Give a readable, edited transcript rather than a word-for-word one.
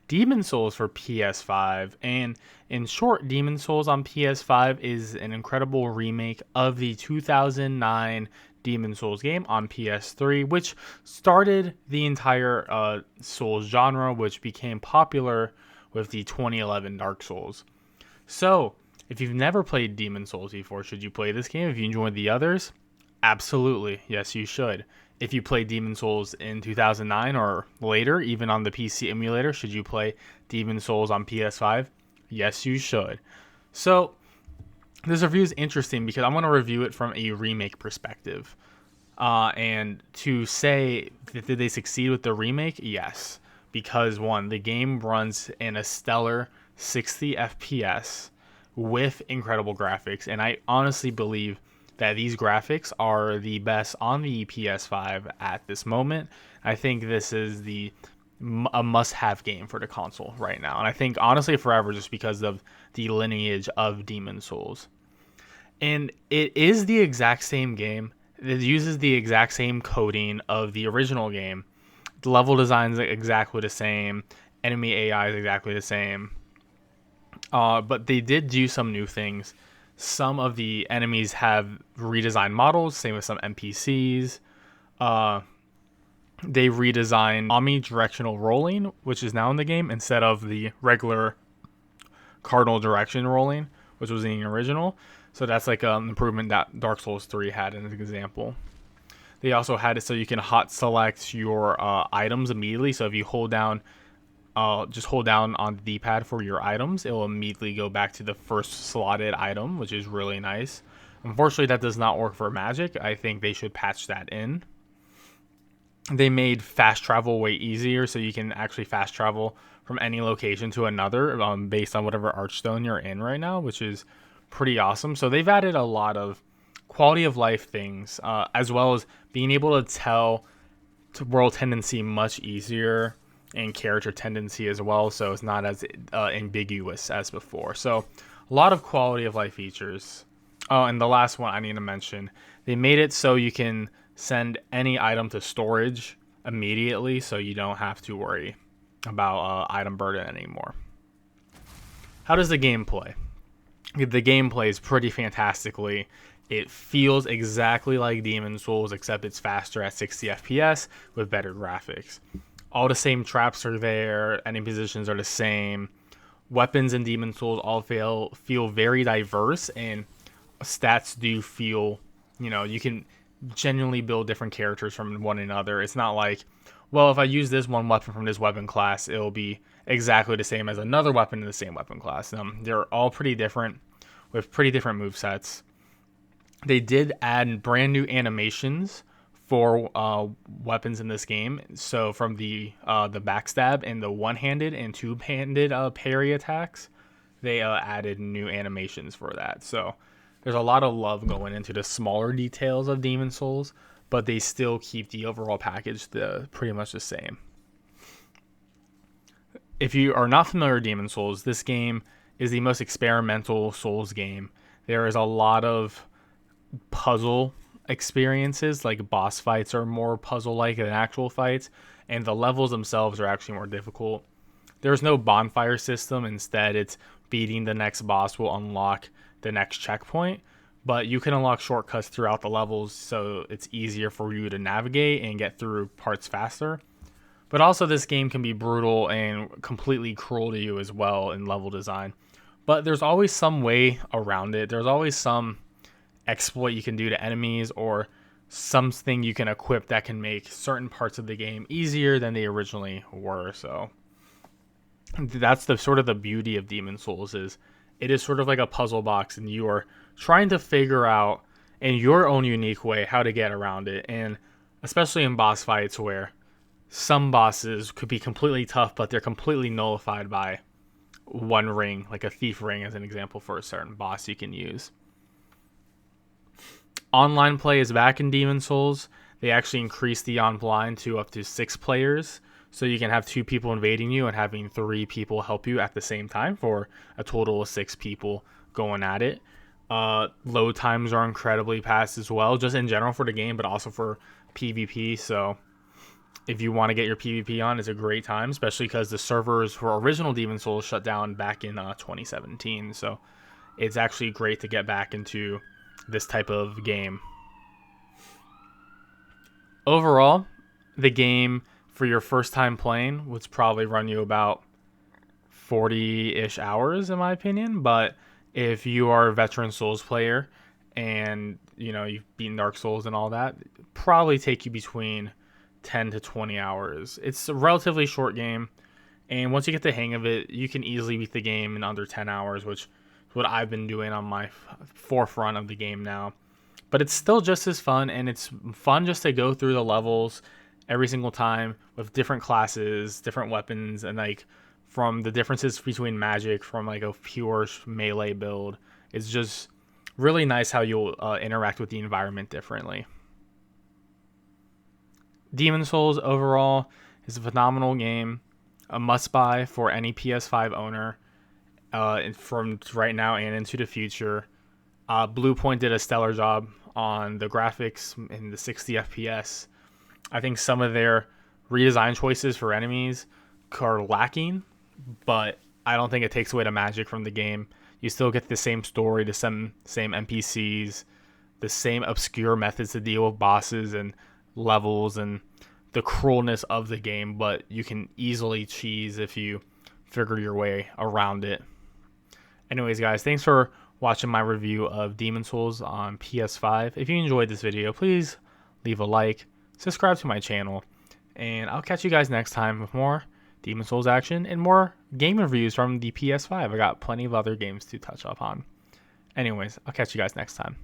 Demon Souls for PS5, and in short, Demon Souls on PS5 is an incredible remake of the 2009 Demon Souls game on PS3, which started the entire Souls genre, which became popular with the 2011 Dark Souls. So, if you've never played Demon Souls before, should you play this game? If you enjoyed the others, absolutely, yes, you should. If you played Demon Souls in 2009 or later, even on the PC emulator, should you play Demon Souls on PS5? Yes, you should. So, this review is interesting because I'm going to review it from a remake perspective. And to say that did they succeed with the remake? Yes. Because one, the game runs in a stellar 60 FPS with incredible graphics. And I honestly believe that these graphics are the best on the PS5 at this moment. I think this is a must-have game for the console right now, and I think honestly forever, just because of the lineage of Demon Souls. And it is the exact same game. It uses the exact same coding of the original game. The level design is exactly the same. Enemy AI is exactly the same. But they did do some new things. Some of the enemies have redesigned models, same with some NPCs. Uh, they redesigned omnidirectional rolling, which is now in the game, instead of the regular cardinal direction rolling, which was in the original. So that's like an improvement that Dark Souls 3 had as an example. They also had it so you can hot select your items immediately. So if you just hold down on the D-pad for your items, it will immediately go back to the first slotted item, which is really nice. Unfortunately, that does not work for magic. I think they should patch that in. They made fast travel way easier, so you can actually fast travel from any location to another based on whatever archstone you're in right now, which is pretty awesome. So they've added a lot of quality of life things, as well as being able to tell world tendency much easier and character tendency as well, so it's not as ambiguous as before. So a lot of quality of life features. Oh, and the last one I need to mention, they made it so you can send any item to storage immediately, so you don't have to worry about item burden anymore. How does the game play? The game plays pretty fantastically. It feels exactly like Demon Souls, except it's faster at 60 FPS with better graphics. All the same traps are there, enemy positions are the same. Weapons in Demon Souls all feel very diverse, and stats do feel, you can genuinely build different characters from one another. It's not like, well, if I use this one weapon from this weapon class, it'll be exactly the same as another weapon in the same weapon class. They're all pretty different with pretty different move sets. They did add brand new animations for weapons in this game. So from the backstab and the one-handed and two-handed parry attacks, they added new animations for that. So there's a lot of love going into the smaller details of Demon Souls, but they still keep the overall package pretty much the same. If you are not familiar with Demon Souls, this game is the most experimental Souls game. There is a lot of puzzle experiences, like boss fights are more puzzle-like than actual fights, and the levels themselves are actually more difficult. There's no bonfire system. Instead, it's beating the next boss will unlock the next checkpoint, but you can unlock shortcuts throughout the levels, so it's easier for you to navigate and get through parts faster. But also, this game can be brutal and completely cruel to you as well in level design. But there's always some way around it. There's always some exploit you can do to enemies, or something you can equip that can make certain parts of the game easier than they originally were. So that's the sort of the beauty of Demon Souls, is it is sort of like a puzzle box, and you are trying to figure out in your own unique way how to get around it. And especially in boss fights, where some bosses could be completely tough, but they're completely nullified by one ring, like a thief ring as an example for a certain boss you can use. Online play is back in Demon Souls. They actually increased the online to up to 6 players, so you can have 2 people invading you and having 3 people help you at the same time, for a total of 6 people going at it. Load times are incredibly fast as well, just in general for the game, but also for PvP. So if you want to get your PvP on, is a great time, especially because the servers for original Demon Souls shut down back in 2017. So it's actually great to get back into this type of game. Overall, the game for your first time playing would probably run you about 40-ish hours in my opinion, but if you are a veteran Souls player and you've beaten Dark Souls and all that, probably take you between 10 to 20 hours. It's a relatively short game, and once you get the hang of it, you can easily beat the game in under 10 hours, which is what I've been doing on my forefront of the game now. But it's still just as fun, and it's fun just to go through the levels every single time with different classes, different weapons, and like from the differences between magic from like a pure melee build. It's just really nice how you'll interact with the environment differently. Demon Souls overall is a phenomenal game, a must-buy for any PS5 owner from right now and into the future. Bluepoint did a stellar job on the graphics in the 60 FPS. I think some of their redesign choices for enemies are lacking, but I don't think it takes away the magic from the game. You still get the same story, the same NPCs, the same obscure methods to deal with bosses and levels and the cruelness of the game, but you can easily cheese if you figure your way around it. Anyways, guys, thanks for watching my review of Demon Souls on PS5. If you enjoyed this video, please leave a like, subscribe to my channel, and I'll catch you guys next time with more Demon Souls action and more game reviews from the PS5. I got plenty of other games to touch up on. Anyways, I'll catch you guys next time.